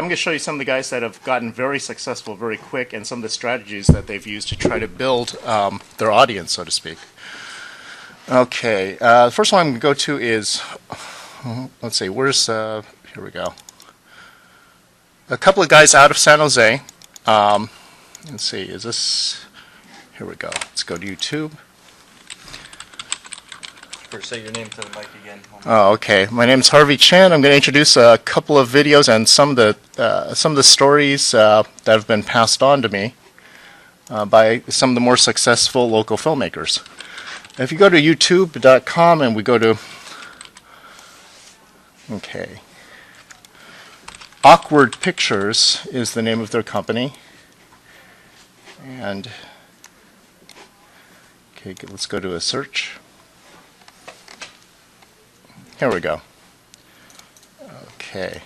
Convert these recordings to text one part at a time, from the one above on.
going to show you some of the guys that have gotten very successful very quick and some of the strategies that they've used to try to build their audience, so to speak. Okay, the first one I'm going to go to is, let's see, here we go. A couple of guys out of San Jose. Let's see, is this, here we go. Let's go to YouTube. First, say your name to the mic again. Oh, okay. My name is Harvey Chan. I'm going to introduce a couple of videos and some of the stories that have been passed on to me by some of the more successful local filmmakers. If you go to YouTube.com and we go to, okay, Awkward Pictures is the name of their company, and okay, let's go to a search. Here we go. Okay.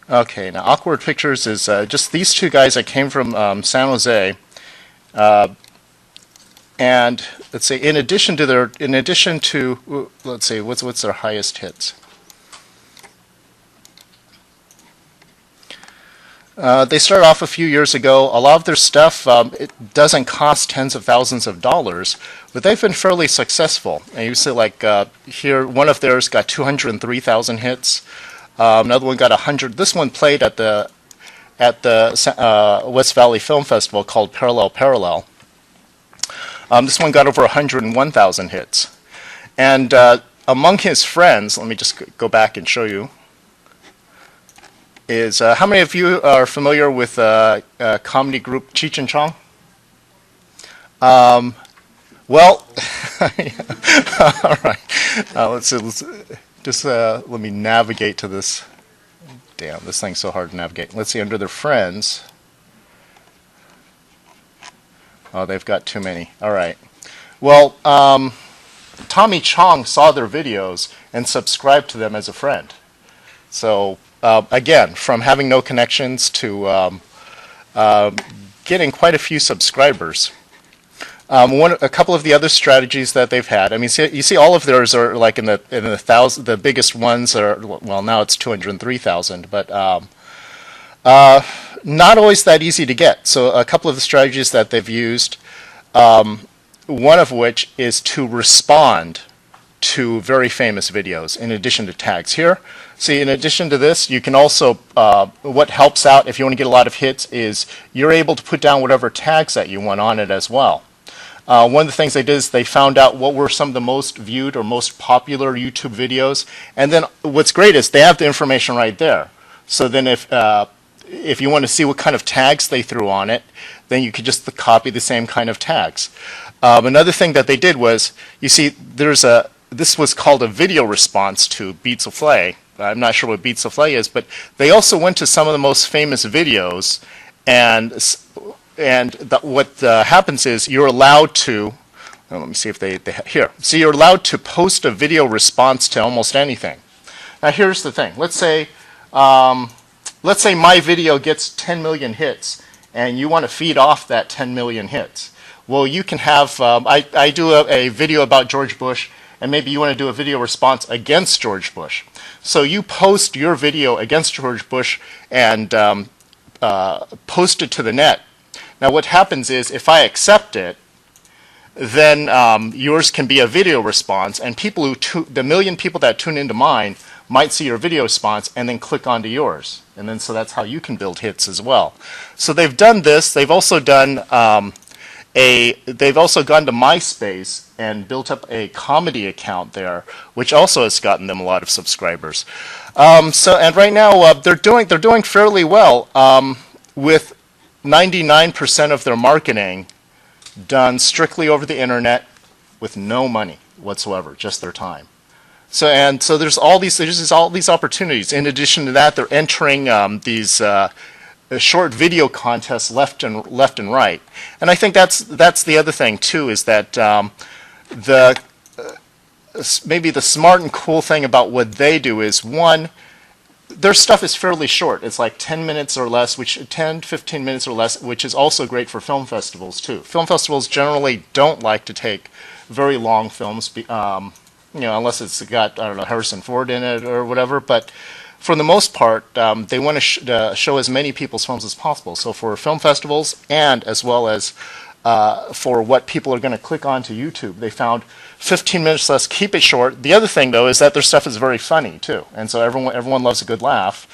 Okay, now Awkward Pictures is just these two guys that came from San Jose, and let's say in addition to let's say what's their highest hits. They started off a few years ago. A lot of their stuff, it doesn't cost tens of thousands of dollars, but they've been fairly successful. And you see, like here, one of theirs got 203,000 hits. Another one got 100. This one played at the West Valley Film Festival called Parallel. This one got over 101,000 hits. And among his friends, let me just go back and show you. Is how many of you are familiar with comedy group Cheech and Chong? Well, all right. Let's just let me navigate to this. Damn, this thing's so hard to navigate. Let's see, under their friends. Oh, they've got too many. All right. Well, Tommy Chong saw their videos and subscribed to them as a friend. So again, from having no connections to getting quite a few subscribers. A couple of the other strategies that they've had. I mean, you see, all of theirs are like in the thousand. The biggest ones are, well, now it's 203,000, but not always that easy to get. So a couple of the strategies that they've used, one of which is to respond to very famous videos in addition to tags. Here, see, in addition to this, you can also, what helps out if you want to get a lot of hits is you're able to put down whatever tags that you want on it as well. One of the things they did is they found out what were some of the most viewed or most popular YouTube videos, and then what's great is they have the information right there. So then if you want to see what kind of tags they threw on it, then you could just copy the same kind of tags. Another thing that they did was, you see, this was called a video response to Beat Soufflé. I'm not sure what Beat Soufflé is, but they also went to some of the most famous videos, and what happens is you're allowed to, let me see if they here. So you're allowed to post a video response to almost anything. Now here's the thing. Let's say my video gets 10 million hits, and you want to feed off that 10 million hits. Well, you can have, I do a video about George Bush, and maybe you want to do a video response against George Bush. So you post your video against George Bush and post it to the net. Now what happens is, if I accept it, then yours can be a video response, and the million people that tune into mine might see your video response and then click onto yours. And then so that's how you can build hits as well. So they've done this. They've also done they've also gone to MySpace and built up a comedy account there, which also has gotten them a lot of subscribers. And right now they're doing fairly well with 99% of their marketing done strictly over the internet with no money whatsoever, just their time. So there's all these opportunities. In addition to that, they're entering these short video contests left and right. And I think that's the other thing too, is that maybe the smart and cool thing about what they do is, one, their stuff is fairly short. It's like 10 minutes or less, 10 to 15 minutes or less, which is also great for film festivals too. Film festivals generally don't like to take very long films unless it's got, I don't know, Harrison Ford in it or whatever. But for the most part, they want to show as many people's films as possible. So for film festivals and as well as for what people are going to click onto YouTube, they found 15 minutes less. Keep it short. The other thing, though, is that their stuff is very funny too, and so everyone loves a good laugh.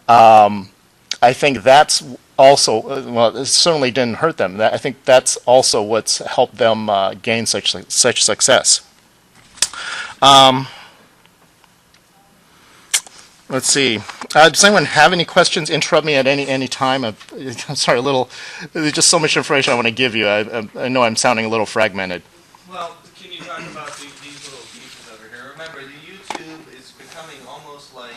I think that's also well, it certainly didn't hurt them. I think that's also what's helped them gain such success. Let's see. Does anyone have any questions? Interrupt me at any time. I'm sorry, there's just so much information I want to give you. I know I'm sounding a little fragmented. Well, can you talk about these little pieces over here? Remember, the YouTube is becoming almost like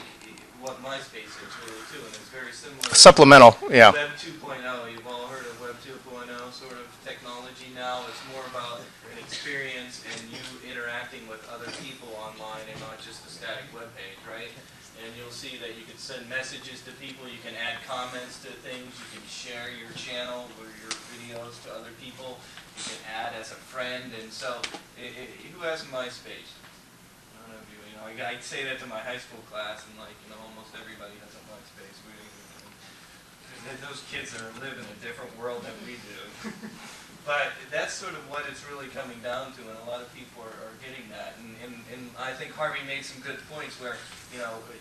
what MySpace is really too, and it's very similar. Supplemental, yeah. Web 2.0. You've all heard of Web 2.0 sort of technology now. It's more about an experience and you interacting with other people online and not just a static web page, right? And you'll see that you can send messages to people, you can add comments to things, you can share your channel or your videos to other people, you can add as a friend, and so, who has MySpace? None of you, I say that to my high school class, and almost everybody has a MySpace. Those kids live in a different world than we do. But that's sort of what it's really coming down to, and a lot of people are getting that. And I think Harvey made some good points where,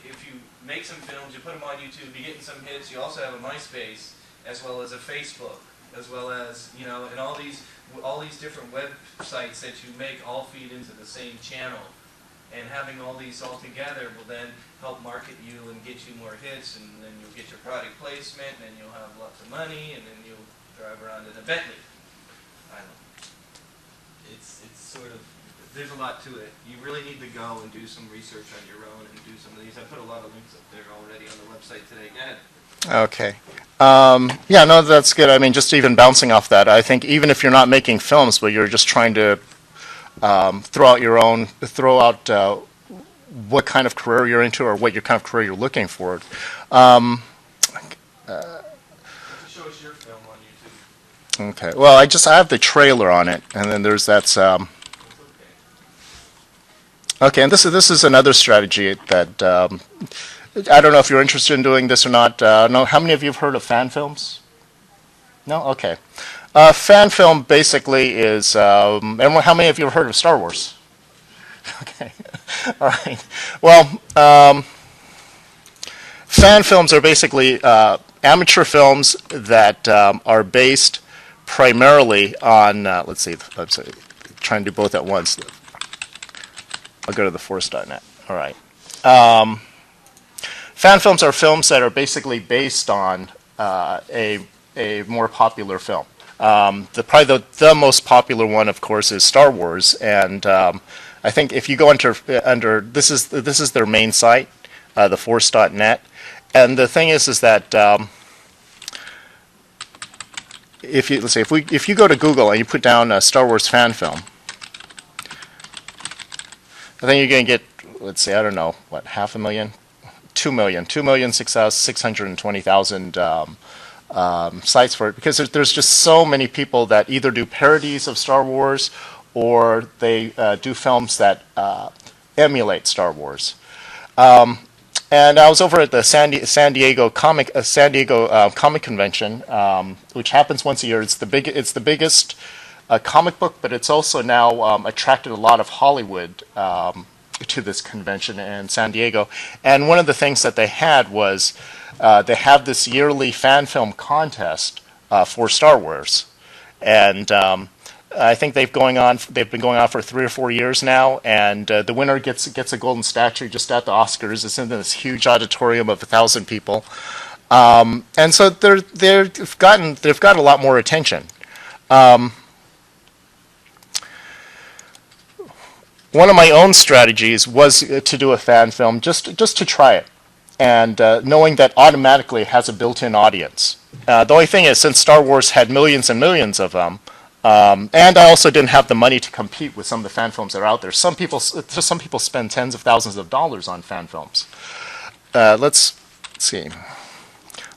if you make some films, you put them on YouTube, you're getting some hits, you also have a MySpace, as well as a Facebook, as well as, and all these different websites that you make all feed into the same channel. And having all these all together will then help market you and get you more hits, and then you'll get your product placement, and then you'll have lots of money, and then you'll drive around in a Bentley. I don't know. It's sort of, there's a lot to it. You really need to go and do some research on your own and do some of these. I put a lot of links up there already on the website today. Go ahead. Okay. Yeah, no, that's good. I mean, just even bouncing off that, I think even if you're not making films, but you're just trying to throw out what kind of career you're into or what your kind of career you're looking for. Show us your film on YouTube. Okay. Well, I have the trailer on it, and then there's that. Okay, and this is another strategy that I don't know if you're interested in doing this or not. No, how many of you have heard of fan films? No. Okay. Fan film basically is. And how many of you have heard of Star Wars? Okay. All right. Well, fan films are basically amateur films that are based primarily on. Let's see. I'm sorry, trying to do both at once. I'll go to theforce.net. All right. Fan films are films that are basically based on a more popular film. Probably the most popular one, of course, is Star Wars, and I think if you go under this is their main site, theforce.net, and the thing is that if you go to Google and you put down Star Wars fan film, I think you're going to get, let's say, I don't know, what, 500,000, 2,620,000 sites for it, because there's just so many people that either do parodies of Star Wars or they do films that emulate Star Wars. And I was over at the San Diego Comic Convention, which happens once a year. It's the biggest comic book, but it's also now attracted a lot of Hollywood to this convention in San Diego. And one of the things that they had was they have this yearly fan film contest for Star Wars, and I think they've been going on for 3 or 4 years now. And the winner gets a golden statue just at the Oscars. It's in this huge auditorium of 1,000 people, and so they've got a lot more attention. One of my own strategies was to do a fan film just to try it, and knowing that automatically it has a built-in audience. The only thing is, since Star Wars had millions and millions of them, and I also didn't have the money to compete with some of the fan films that are out there. Some people spend tens of thousands of dollars on fan films. Let's see.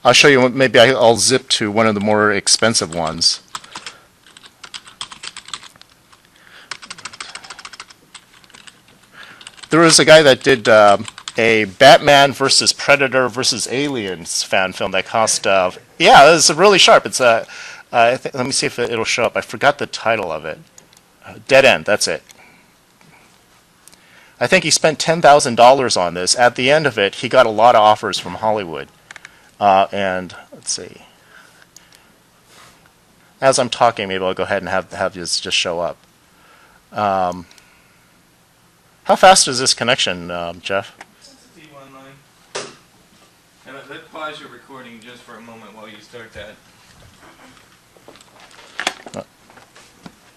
I'll show you. Maybe I'll zip to one of the more expensive ones. There was a guy that did a Batman versus Predator versus Aliens fan film that cost. Yeah, it's really sharp. It's let me see if it'll show up. I forgot the title of it. Dead End. That's it. I think he spent $10,000 on this. At the end of it, he got a lot of offers from Hollywood. And let's see. As I'm talking, maybe I'll go ahead and have this just show up. How fast is this connection, Jeff? That's a D1 line. And let pause your recording just for a moment while you start that.